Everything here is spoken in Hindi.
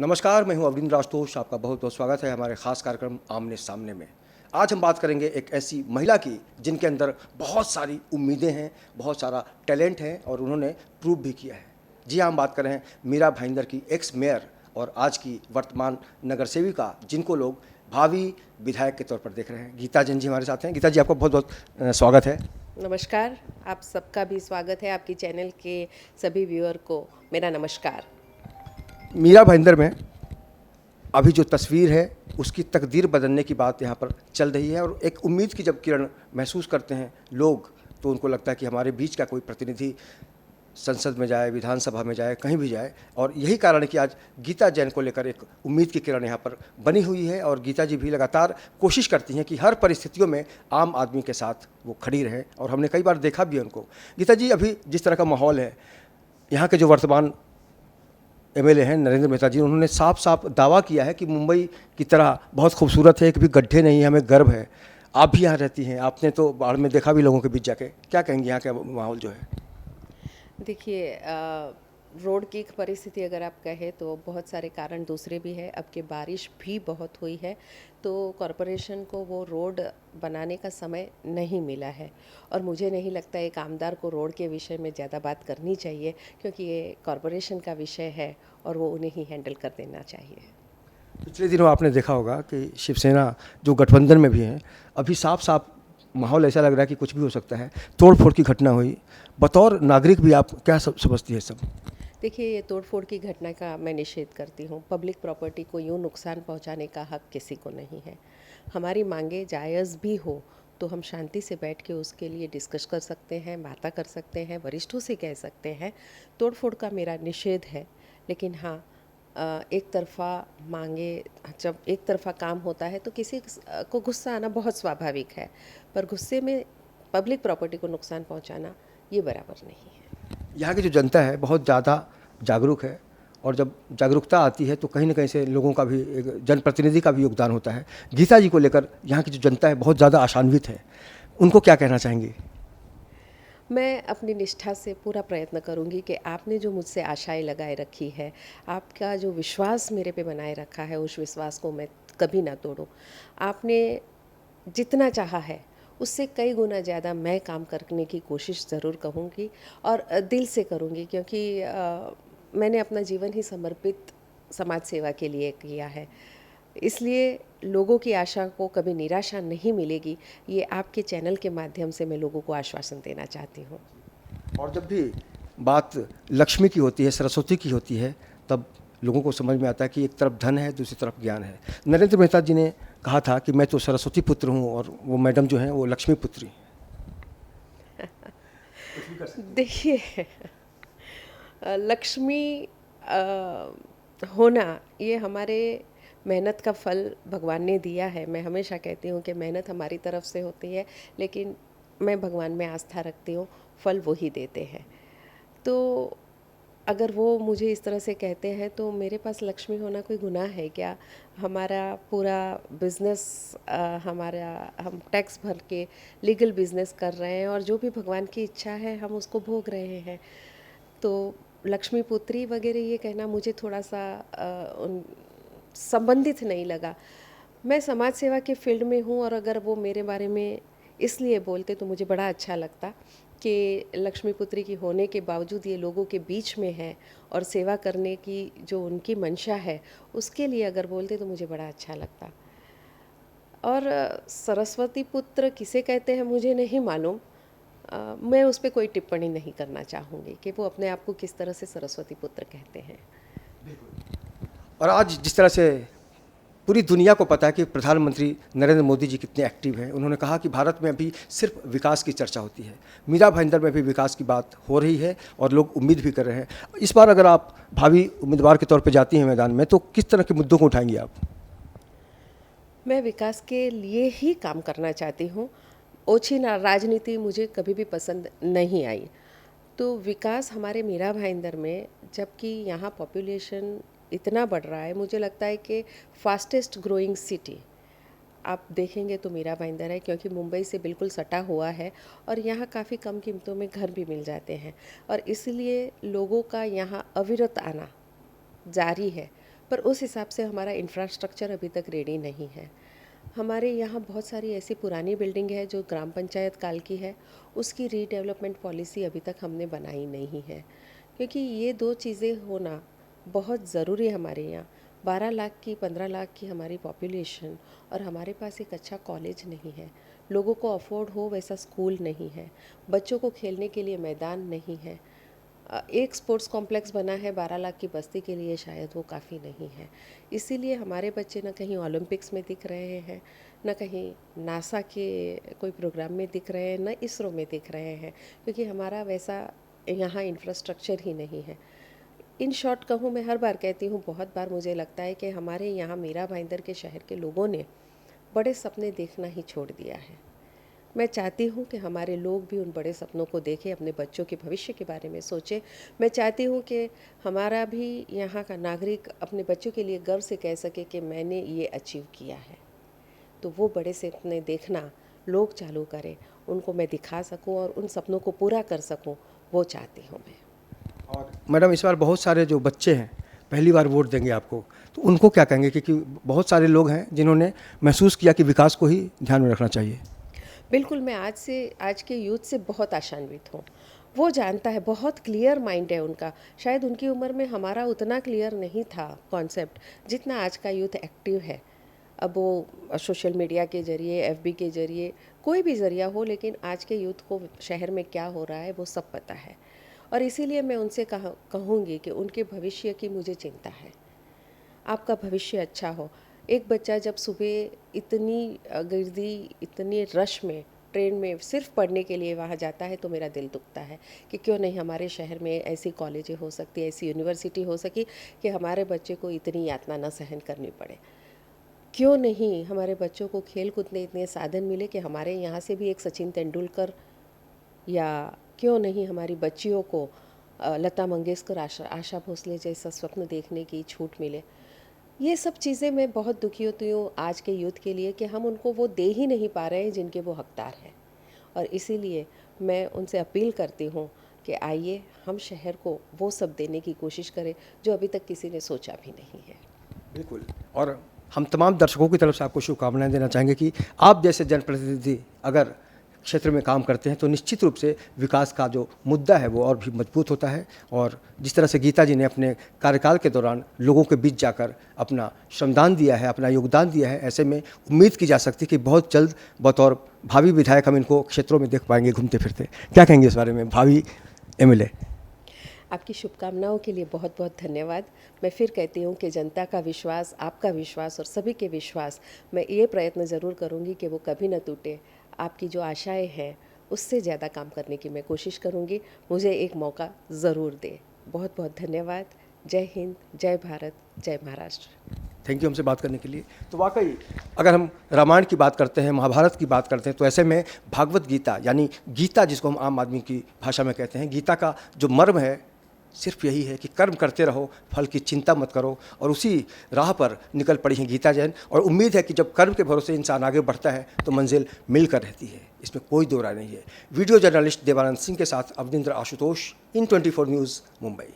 नमस्कार, मैं हूं अरविंद राजतोष। आपका बहुत बहुत स्वागत है हमारे ख़ास कार्यक्रम आमने सामने में। आज हम बात करेंगे एक ऐसी महिला की जिनके अंदर बहुत सारी उम्मीदें हैं, बहुत सारा टैलेंट है और उन्होंने प्रूव भी किया है। जी हाँ, हम बात कर रहे हैं मीरा भाईंदर की, एक्स मेयर और आज की वर्तमान नगर सेविका, जिनको लोग भावी विधायक के तौर पर देख रहे हैं। गीता जैन जी हमारे साथ हैं। गीता जी, आपका बहुत बहुत स्वागत है। नमस्कार। आप सबका भी स्वागत है। आपकी चैनल के सभी व्यूअर को मेरा नमस्कार। मीरा भाईंदर में अभी जो तस्वीर है उसकी तकदीर बदलने की बात यहाँ पर चल रही है और एक उम्मीद की जब किरण महसूस करते हैं लोग, तो उनको लगता है कि हमारे बीच का कोई प्रतिनिधि संसद में जाए, विधानसभा में जाए, कहीं भी जाए। और यही कारण है कि आज गीता जैन को लेकर एक उम्मीद की किरण यहाँ पर बनी हुई है और गीता जी भी लगातार कोशिश करती हैं कि हर परिस्थितियों में आम आदमी के साथ वो खड़ी रहें और हमने कई बार देखा भी उनको। गीता जी, अभी जिस तरह का माहौल है, यहाँ के जो वर्तमान एमएलए हैं नरेंद्र मेहता जी, उन्होंने साफ साफ दावा किया है कि मुंबई की तरह बहुत खूबसूरत है, कभी गड्ढे नहीं है, हमें गर्व है। आप भी यहाँ रहती हैं, आपने तो बाढ़ में देखा भी लोगों के बीच जाके, क्या कहेंगे यहाँ का माहौल जो है? देखिए, रोड की परिस्थिति अगर आप कहें तो बहुत सारे कारण दूसरे भी हैं। अब के बारिश भी बहुत हुई है तो कॉरपोरेशन को वो रोड बनाने का समय नहीं मिला है और मुझे नहीं लगता एक आमदार को रोड के विषय में ज़्यादा बात करनी चाहिए, क्योंकि ये कॉरपोरेशन का विषय है और वो उन्हें ही हैंडल कर देना चाहिए। पिछले दिनों आपने देखा होगा कि शिवसेना जो गठबंधन में भी है, अभी साफ साफ माहौल ऐसा लग रहा है कि कुछ भी हो सकता है। तोड़ फोड़ की घटना हुई, बतौर नागरिक भी आप क्या समझती है सब? देखिए, ये तोड़फोड़ की घटना का मैं निषेध करती हूँ। पब्लिक प्रॉपर्टी को यूँ नुकसान पहुँचाने का हक किसी को नहीं है। हमारी मांगे जायज़ भी हो तो हम शांति से बैठ के उसके लिए डिस्कस कर सकते हैं, बातें कर सकते हैं, वरिष्ठों से कह सकते हैं। तोड़फोड़ का मेरा निषेध है। लेकिन हाँ, एक तरफ़ा मांगे, जब एक तरफ़ा काम होता है तो किसी को गुस्सा आना बहुत स्वाभाविक है, पर गुस्से में पब्लिक प्रॉपर्टी को नुकसान पहुँचाना ये बराबर नहीं है। यहाँ की जो जनता है बहुत ज़्यादा जागरूक है और जब जागरूकता आती है तो कहीं ना कहीं से लोगों का भी, एक जनप्रतिनिधि का भी योगदान होता है। गीता जी को लेकर यहाँ की जो जनता है बहुत ज़्यादा आशान्वित है, उनको क्या कहना चाहेंगे? मैं अपनी निष्ठा से पूरा प्रयत्न करूंगी कि आपने जो मुझसे आशाएं लगाए रखी है, आपका जो विश्वास मेरे पे बनाए रखा है, उस विश्वास को मैं कभी ना तोड़ूं। आपने जितना चाहा है उससे कई गुना ज़्यादा मैं काम करने की कोशिश ज़रूर कहूँगी और दिल से करूँगी, क्योंकि मैंने अपना जीवन ही समर्पित समाज सेवा के लिए किया है। इसलिए लोगों की आशा को कभी निराशा नहीं मिलेगी, ये आपके चैनल के माध्यम से मैं लोगों को आश्वासन देना चाहती हूँ। और जब भी बात लक्ष्मी की होती है, सरस्वती की होती है, तब लोगों को समझ में आता है कि एक तरफ धन है, दूसरी तरफ ज्ञान है। नरेंद्र मेहता जी ने कहा था कि मैं तो सरस्वती पुत्र हूँ और वो मैडम जो हैं वो लक्ष्मी पुत्री हैं। देखिए, लक्ष्मी होना ये हमारे मेहनत का फल भगवान ने दिया है। मैं हमेशा कहती हूँ कि मेहनत हमारी तरफ से होती है, लेकिन मैं भगवान में आस्था रखती हूँ, फल वो ही देते हैं। तो अगर वो मुझे इस तरह से कहते हैं तो मेरे पास लक्ष्मी होना कोई गुनाह है क्या? हमारा पूरा बिज़नेस, हमारा, हम टैक्स भर के लीगल बिज़नेस कर रहे हैं और जो भी भगवान की इच्छा है हम उसको भोग रहे हैं। तो लक्ष्मी पुत्री वगैरह ये कहना मुझे थोड़ा सा उन संबंधित नहीं लगा। मैं समाज सेवा के फील्ड में हूँ और अगर वो मेरे बारे में इसलिए बोलते तो मुझे बड़ा अच्छा लगता कि लक्ष्मी पुत्री की होने के बावजूद ये लोगों के बीच में है और सेवा करने की जो उनकी मंशा है उसके लिए अगर बोलते तो मुझे बड़ा अच्छा लगता। और सरस्वती पुत्र किसे कहते हैं मुझे नहीं मालूम। मैं उस पर कोई टिप्पणी नहीं करना चाहूँगी कि वो अपने आप को किस तरह से सरस्वती पुत्र कहते हैं। और आज जिस तरह से पूरी दुनिया को पता है कि प्रधानमंत्री नरेंद्र मोदी जी कितने एक्टिव हैं, उन्होंने कहा कि भारत में अभी सिर्फ विकास की चर्चा होती है। मीरा भाईंदर में भी विकास की बात हो रही है और लोग उम्मीद भी कर रहे हैं। इस बार अगर आप भावी उम्मीदवार के तौर पर जाती हैं मैदान में, तो किस तरह के मुद्दों को उठाएंगी आप? मैं विकास के लिए ही काम करना चाहती हूँ। ओछी राजनीति मुझे कभी भी पसंद नहीं आई। तो विकास हमारे मीरा भाईंदर में, जबकि यहाँ पॉपुलेशन इतना बढ़ रहा है, मुझे लगता है कि फास्टेस्ट ग्रोइंग सिटी आप देखेंगे तो मीरा भाईंदर है, क्योंकि मुंबई से बिल्कुल सटा हुआ है और यहाँ काफ़ी कम कीमतों में घर भी मिल जाते हैं और इसलिए लोगों का यहाँ अविरत आना जारी है। पर उस हिसाब से हमारा इंफ्रास्ट्रक्चर अभी तक रेडी नहीं है। हमारे यहाँ बहुत सारी ऐसी पुरानी बिल्डिंग है जो ग्राम पंचायत काल की है, उसकी रीडेवलपमेंट पॉलिसी अभी तक हमने बनाई नहीं है, क्योंकि ये दो चीज़ें होना बहुत ज़रूरी है हमारे यहाँ। 12 लाख की 15 लाख की हमारी पॉपुलेशन और हमारे पास एक अच्छा कॉलेज नहीं है, लोगों को अफोर्ड हो वैसा स्कूल नहीं है, बच्चों को खेलने के लिए मैदान नहीं है। एक स्पोर्ट्स कॉम्प्लेक्स बना है 12 लाख की बस्ती के लिए, शायद वो काफ़ी नहीं है। इसीलिए हमारे बच्चे न कहीं ओलंपिक्स में दिख रहे हैं, न कहीं नासा के कोई प्रोग्राम में दिख रहे हैं, न इसरो में दिख रहे हैं, क्योंकि हमारा वैसा यहाँ इंफ्रास्ट्रक्चर ही नहीं है। इन शॉर्ट कहूँ, मैं हर बार कहती हूँ, बहुत बार मुझे लगता है कि हमारे यहाँ मीरा भाईंदर के शहर के लोगों ने बड़े सपने देखना ही छोड़ दिया है। मैं चाहती हूँ कि हमारे लोग भी उन बड़े सपनों को देखें, अपने बच्चों के भविष्य के बारे में सोचें। मैं चाहती हूँ कि हमारा भी यहाँ का नागरिक अपने बच्चों के लिए गर्व से कह सके कि मैंने ये अचीव किया है। तो वो बड़े सपने देखना लोग चालू करें, उनको मैं दिखा सकूँ और उन सपनों को पूरा कर सकूँ, वो चाहती हूँ मैं। और मैडम, इस बार बहुत सारे जो बच्चे हैं पहली बार वोट देंगे आपको, तो उनको क्या कहेंगे? क्योंकि बहुत सारे लोग हैं जिन्होंने महसूस किया कि विकास को ही ध्यान में रखना चाहिए। बिल्कुल, मैं आज के यूथ से बहुत आशान्वित हूँ। वो जानता है, बहुत क्लियर माइंड है उनका। शायद उनकी उम्र में हमारा उतना क्लियर नहीं था कॉन्सेप्ट जितना आज का यूथ एक्टिव है। अब वो सोशल मीडिया के ज़रिए, एफबी के ज़रिए, कोई भी ज़रिया हो, लेकिन आज के यूथ को शहर में क्या हो रहा है वो सब पता है। और इसीलिए मैं उनसे कहूँगी कि उनके भविष्य की मुझे चिंता है। आपका भविष्य अच्छा हो। एक बच्चा जब सुबह इतनी गिरदी, इतनी रश में, ट्रेन में सिर्फ पढ़ने के लिए वहाँ जाता है, तो मेरा दिल दुखता है कि क्यों नहीं हमारे शहर में ऐसी कॉलेजें हो सकती, ऐसी यूनिवर्सिटी हो सकी कि हमारे बच्चे को इतनी यातना न सहन करनी पड़े। क्यों नहीं हमारे बच्चों को खेल कूद में इतने साधन मिले कि हमारे यहाँ से भी एक सचिन तेंदुलकर, या क्यों नहीं हमारी बच्चियों को लता मंगेशकर, आशा भोसले जैसा स्वप्न देखने की छूट मिले। ये सब चीज़ें मैं बहुत दुखी होती हूँ आज के यूथ के लिए कि हम उनको वो दे ही नहीं पा रहे हैं जिनके वो हकदार हैं। और इसीलिए मैं उनसे अपील करती हूँ कि आइए हम शहर को वो सब देने की कोशिश करें जो अभी तक किसी ने सोचा भी नहीं है। बिल्कुल। और हम तमाम दर्शकों की तरफ से आपको शुभकामनाएं देना चाहेंगे कि आप जैसे जनप्रतिनिधि अगर क्षेत्र में काम करते हैं तो निश्चित रूप से विकास का जो मुद्दा है वो और भी मजबूत होता है। और जिस तरह से गीता जी ने अपने कार्यकाल के दौरान लोगों के बीच जाकर अपना श्रमदान दिया है, अपना योगदान दिया है, ऐसे में उम्मीद की जा सकती है कि बहुत जल्द बतौर भावी विधायक हम इनको क्षेत्रों में देख पाएंगे घूमते फिरते। क्या कहेंगे इस बारे में भावी एमएलए? आपकी शुभकामनाओं के लिए बहुत बहुत धन्यवाद। मैं फिर कहती हूँ कि जनता का विश्वास, आपका विश्वास और सभी के विश्वास, मैं ये प्रयत्न ज़रूर करूँगी कि वो कभी न टूटे। आपकी जो आशाएं हैं उससे ज़्यादा काम करने की मैं कोशिश करूँगी। मुझे एक मौका ज़रूर दे। बहुत बहुत धन्यवाद। जय हिंद, जय भारत, जय महाराष्ट्र। थैंक यू हमसे बात करने के लिए। तो वाकई अगर हम रामायण की बात करते हैं, महाभारत की बात करते हैं, तो ऐसे में भागवत गीता यानी गीता जिसको हम आम आदमी की भाषा में कहते हैं, गीता का जो मर्म है सिर्फ यही है कि कर्म करते रहो, फल की चिंता मत करो। और उसी राह पर निकल पड़ी हैं गीता जैन। और उम्मीद है कि जब कर्म के भरोसे इंसान आगे बढ़ता है तो मंजिल मिलकर रहती है, इसमें कोई दो राय नहीं है। वीडियो जर्नलिस्ट देवानंद सिंह के साथ अवनिंद्र आशुतोष, इन 24 न्यूज़, मुंबई।